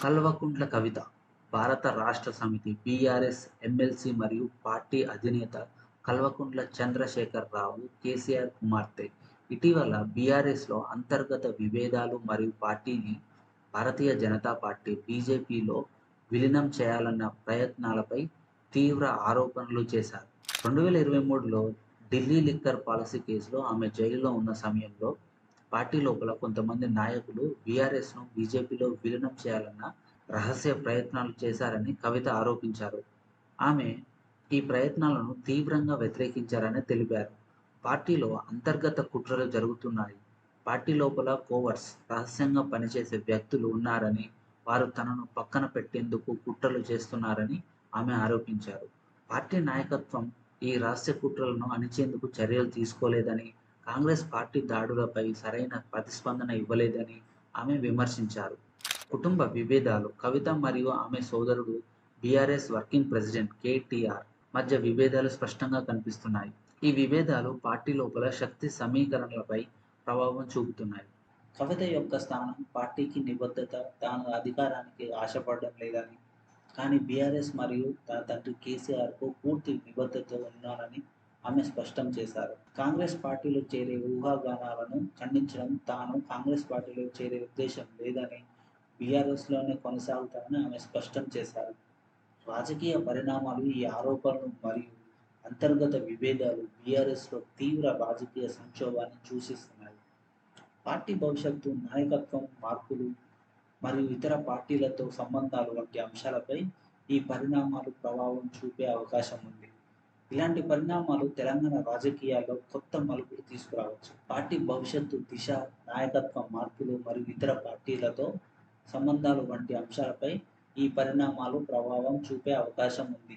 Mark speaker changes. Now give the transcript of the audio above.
Speaker 1: కల్వకుంట్ల కవిత భారత రాష్ట్ర సమితి బీఆర్ఎస్ ఎమ్మెల్సీ మరియు పార్టీ అధినేత కల్వకుంట్ల చంద్రశేఖరరావు కేసీఆర్ కుమార్తె. ఇటీవల బీఆర్ఎస్లో అంతర్గత విభేదాలు మరియు పార్టీని భారతీయ జనతా పార్టీ బీజేపీలో విలీనం చేయాలన్న ప్రయత్నాలపై తీవ్ర ఆరోపణలు చేశారు. 2023లో ఢిల్లీ లిక్కర్ పాలసీ కేసులో ఆమె జైలులో ఉన్న సమయంలో పార్టీ లోపల కొంతమంది నాయకులు బీఆర్ఎస్‌ను బీజేపీలో విలీనం చేయాలన్న రహస్య ప్రయత్నాలు చేశారని కవిత ఆరోపించారు. ఆమె ఈ ప్రయత్నాలను తీవ్రంగా వ్యతిరేకించారని తెలిపారు. పార్టీలో అంతర్గత కుట్రలు జరుగుతున్నాయి. పార్టీ లోపల కోవర్స్, రహస్యంగా పనిచేసే వ్యక్తులు ఉన్నారని, వారు తనను పక్కన పెట్టేందుకు కుట్రలు చేస్తున్నారని ఆమె ఆరోపించారు. పార్టీ నాయకత్వం ఈ రహస్య కుట్రలను అణిచేందుకు చర్యలు తీసుకోలేదని, కాంగ్రెస్ పార్టీ దాడులపై సరైన ప్రతిస్పందన ఇవ్వలేదని ఆమె విమర్శించారు. కుటుంబ విభేదాలు కవిత మరియు ఆమె సోదరుడు బీఆర్ఎస్ వర్కింగ్ ప్రెసిడెంట్ కేటీఆర్ మధ్య విభేదాలు స్పష్టంగా కనిపిస్తున్నాయి. ఈ విభేదాలు పార్టీ లోపల శక్తి సమీకరణలపై ప్రభావం చూపుతున్నాయి. కవిత యొక్క స్థానం పార్టీకి నిబద్ధత, తాను అధికారానికి ఆశపడడం లేదని, కానీ బీఆర్ఎస్ మరియు తన తండ్రి కేసీఆర్కు పూర్తి నిబద్ధత ఉన్నారని ఆమె స్పష్టం చేశారు. కాంగ్రెస్ పార్టీలో చేరే ఊహాగానాలను ఖండించడం, తాను కాంగ్రెస్ పార్టీలో చేరే ఉద్దేశం లేదని, బీఆర్ఎస్‌లోనే కొనసాగుతానని ఆమె స్పష్టం చేశారు. రాజకీయ పరిణామాలు ఈ ఆరోపణలు మరియు అంతర్గత విభేదాలు బీఆర్ఎస్‌లో తీవ్ర రాజకీయ సంక్షోభాన్ని సూచిస్తున్నాయి. పార్టీ భవిష్యత్తు, నాయకత్వం మార్పులు మరియు ఇతర పార్టీలతో సంబంధాలు వంటి అంశాలపై ఈ పరిణామాలు ప్రభావం చూపే అవకాశం ఉంది. ఇలాంటి పరిణామాలు తెలంగాణ రాజకీయాల్లో కొత్త మలుపులు తీసుకురావచ్చు. పార్టీ భవిష్యత్తు దిశ, నాయకత్వ మార్పులు మరియు ఇతర పార్టీలతో సంబంధాలు వంటి అంశాలపై ఈ పరిణామాలు ప్రభావం చూపే అవకాశం ఉంది.